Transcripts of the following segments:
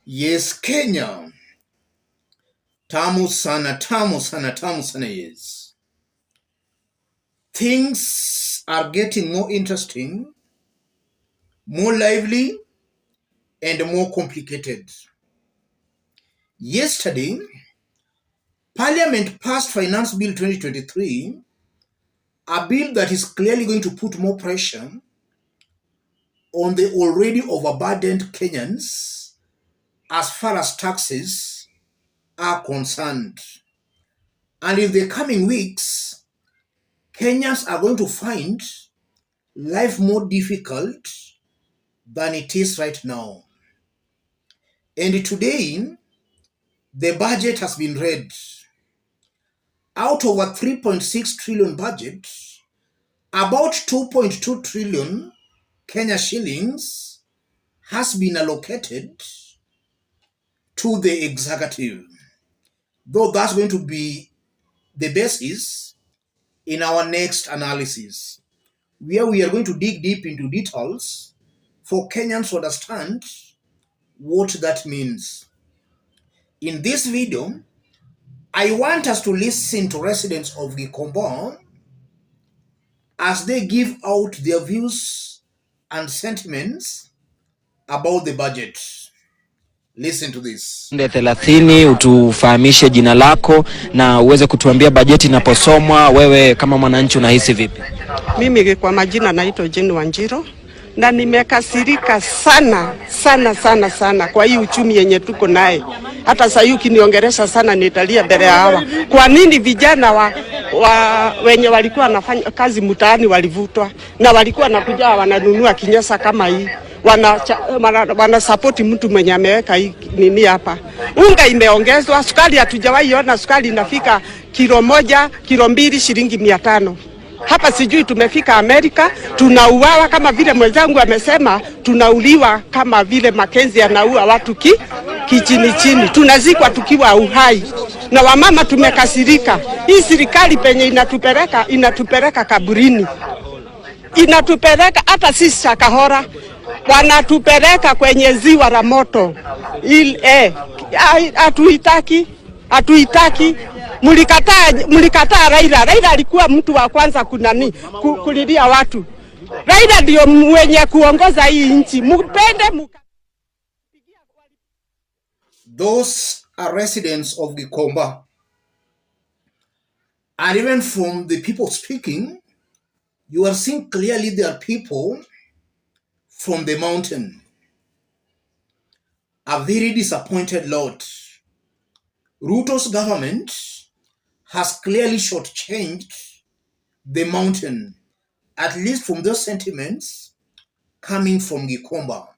Yes, Kenya. Tamu sana, tamu sana, tamu sana, yes. Things are getting more interesting, more lively, and more complicated. Yesterday, Parliament passed Finance Bill 2023, a bill that is clearly going to put more pressure on the already overburdened Kenyans as far as taxes are concerned. And in the coming weeks, Kenyans are going to find life more difficult than it is right now. And today, the budget has been read. Out of a 3.6 trillion budget, about 2.2 trillion Kenya shillings has been allocated to the executive. Though that's going to be the basis in our next analysis, where we are going to dig deep into details for Kenyans to understand what that means. In this video, I want us to listen to residents of Gikomba as they give out their views and sentiments about the budget. Listen to this. 30 utufahamishe jina lako na uweze kutuambia bajeti inaposomwa, wewe kama mwananchi unahisi vipi? Mimi kwa majina naitwa Jeni Wanjiro na nimekasirika sana sana sana sana kwa hii uchumi yenye tuko naye. Hata sasa ukiniongelesha sana nitalia mbele ya hawa. Kwa nini vijana wenye walikuwa wanafanya kazi mtaani walivutwa na walikuwa wanakuja wananunua kinyesa kama hii? Wana support mtu mwenye ameweka hii nini hapa. Unga imeongezwa, sukari hatujawahi ona sukari inafika kilo moja, kilo mbili shilingi 500. Hapa sijui tumefika Amerika, tunauawa kama vile mwenzangu amesema, tunauliwa kama vile Makenzi anaua watu kichini chini. Tunazikwa tukiwa uhai. Na wamama tumekasirika. Hii serikali penye inatupeleka kaburini. Inatupeleka hata sisi Shakahora, wanatupeleka kwenye ziwa la moto. Hatuitaki. Mulikataa Raila. Raila alikuwa mtu wa kwanza kulilia watu. Raila ndio mwenye kuongoza hii nchi. Mpende Those are residents of Gikomba. And even from the people speaking, you are seeing clearly there are people from the mountain. A very disappointed lot. Ruto's government has clearly shortchanged the mountain, at least from those sentiments coming from Gikomba.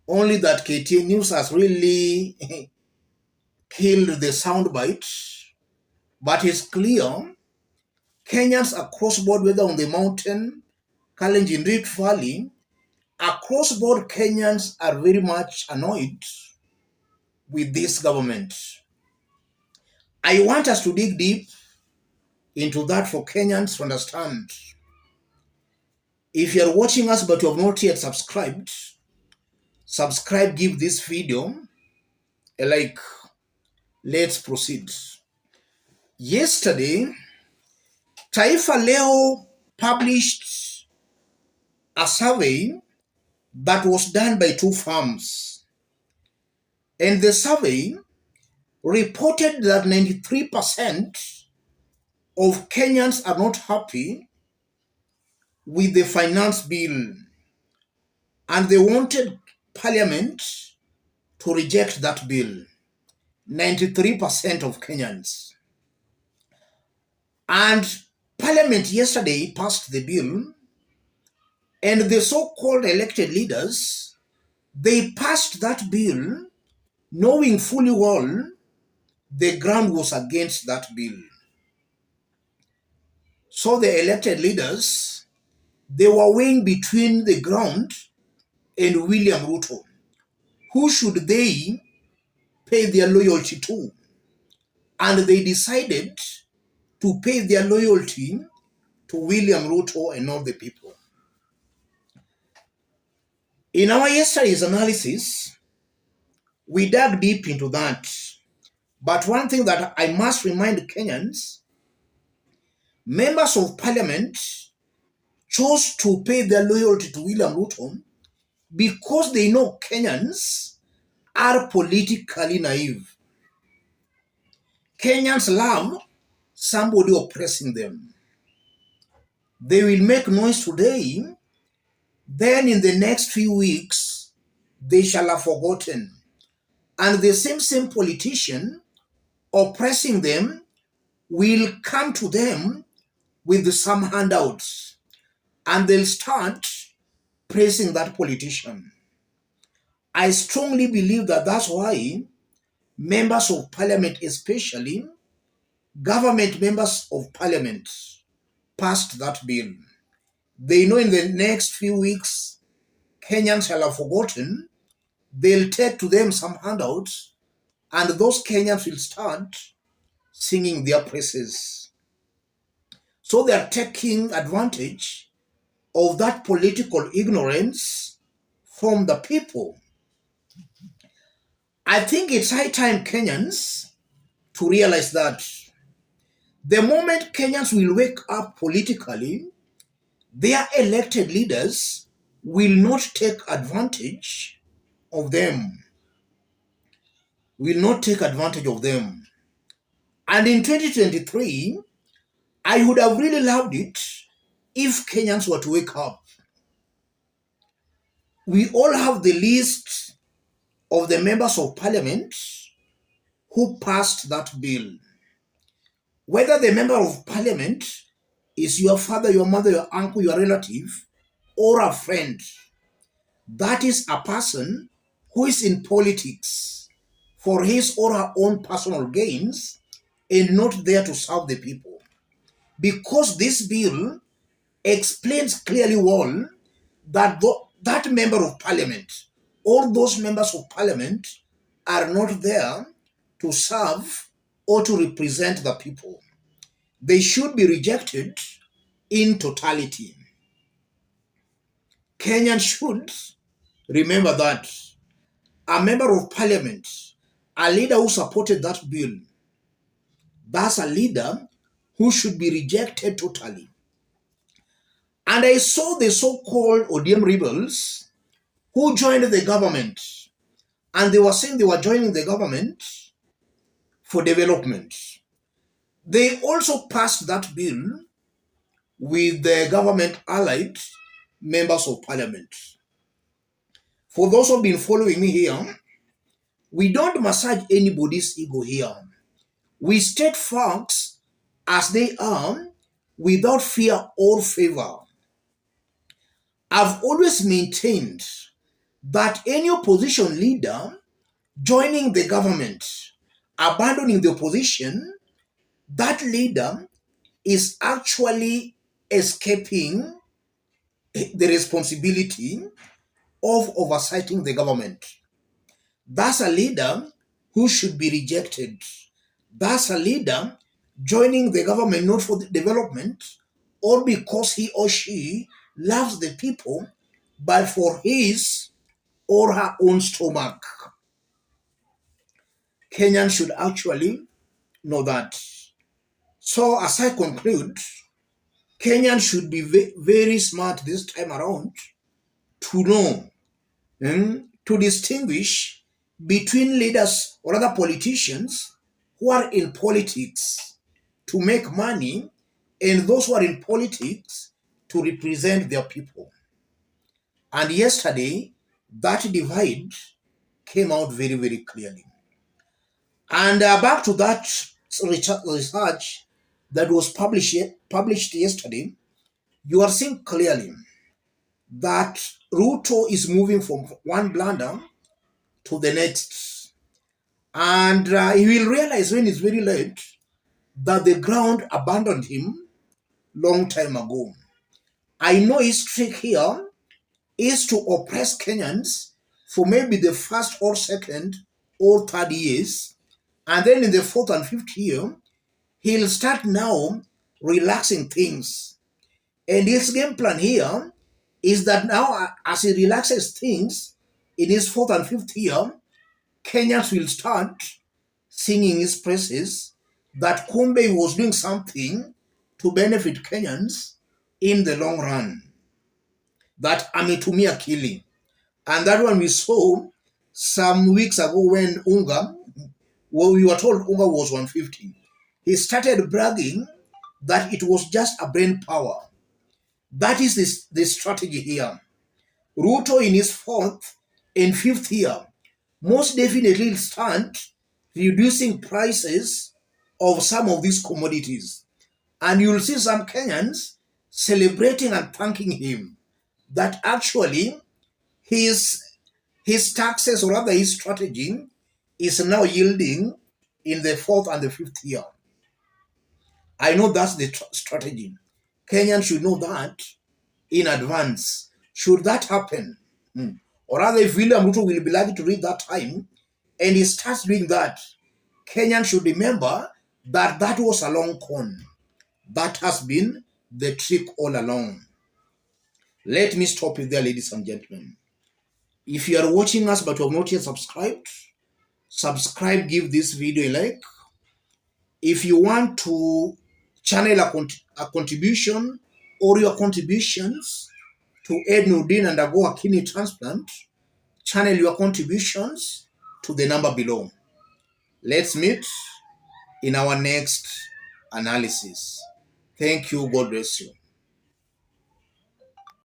Only that KTN News has really killed the soundbite, but it's clear Kenyans across board, whether on the mountain, Kalenjin Rift Valley, across board Kenyans are very much annoyed with this government. I want us to dig deep into that for Kenyans to understand. If you are watching us but you have not yet subscribed, subscribe, give this video a like. Let's proceed. Yesterday, Taifa Leo published a survey that was done by 2 firms. And the survey reported that 93% of Kenyans are not happy with the finance bill, and they wanted Parliament to reject that bill. 93% of Kenyans. And Parliament yesterday passed the bill, and the so-called elected leaders, they passed that bill knowing fully well the ground was against that bill. So the elected leaders, they were weighing between the ground and William Ruto. Who should they pay their loyalty to? And they decided to pay their loyalty to William Ruto and not the people. In our yesterday's analysis, We dug deep into that. But one thing that I must remind Kenyans, members of parliament chose to pay their loyalty to William Ruto because they know Kenyans are politically naive. Kenyans love somebody oppressing them. They will make noise today, then in the next few weeks, they shall have forgotten. And the same politician oppressing them will come to them with some handouts, and they'll start praising that politician. I strongly believe that that's why members of parliament, especially government members of parliament, passed that bill. They know in the next few weeks, Kenyans shall have forgotten. They'll take to them some handouts, and those Kenyans will start singing their praises. So they are taking advantage of that political ignorance from the people. I think it's high time Kenyans to realize that the moment Kenyans will wake up politically, their elected leaders will not take advantage of them. Will not take advantage of them. And in 2023, I would have really loved it if Kenyans were to wake up. We all have the list of the members of parliament who passed that bill. Whether the member of parliament is your father, your mother, your uncle, your relative, or a friend, that is a person who is in politics for his or her own personal gains and not there to serve the people. Because this bill explains clearly well that that member of parliament, all those members of parliament are not there to serve or to represent the people. They should be rejected in totality. Kenyans should remember that a member of parliament, a leader who supported that bill, that's a leader who should be rejected totally. And I saw the so-called ODM rebels who joined the government, and they were saying they were joining the government for development. They also passed that bill with the government allied members of parliament. For those who have been following me here, we don't massage anybody's ego here. We state facts as they are without fear or favor. I've always maintained that any opposition leader joining the government, abandoning the opposition, that leader is actually escaping the responsibility of oversighting the government. That's a leader who should be rejected. That's a leader joining the government not for the development or because he or she loves the people, but for his or her own stomach. Kenyans should actually know that. So as I conclude, Kenyans should be very smart this time around to know, to distinguish between leaders or other politicians who are in politics to make money and those who are in politics to represent their people. And yesterday, that divide came out very, very clearly. And back to that research that was published yesterday, you are seeing clearly that Ruto is moving from one blunder to the next. And he will realize when it's very late that the ground abandoned him long time ago. I know his trick here is to oppress Kenyans for maybe the first or second or third years. And then in the fourth and fifth year, he'll start now relaxing things. And his game plan here is that now as he relaxes things in his fourth and fifth year, Kenyans will start singing his praises, that Kumbe was doing something to benefit Kenyans in the long run. That ametumia killing. And that one we saw some weeks ago when we were told Unga was 150. He started bragging that it was just a brain power. That is the strategy here. Ruto in his fourth and fifth year most definitely start reducing prices of some of these commodities. And you'll see some Kenyans celebrating and thanking him that actually his taxes, or rather his strategy, is now yielding in the fourth and the fifth year. I know that's the strategy. Kenyans should know that in advance. Should that happen, or rather if William Ruto will be lucky to reach that time and he starts doing that, Kenyans should remember that that was a long con. That has been the trick all along. Let me stop it there, ladies and gentlemen. If you are watching us but you have not yet subscribed, subscribe, give this video a like. If you want to channel a contribution or your contributions to aid Nurdin undergo a kidney transplant, channel your contributions to the number below. Let's meet in our next analysis. Thank you. God bless you.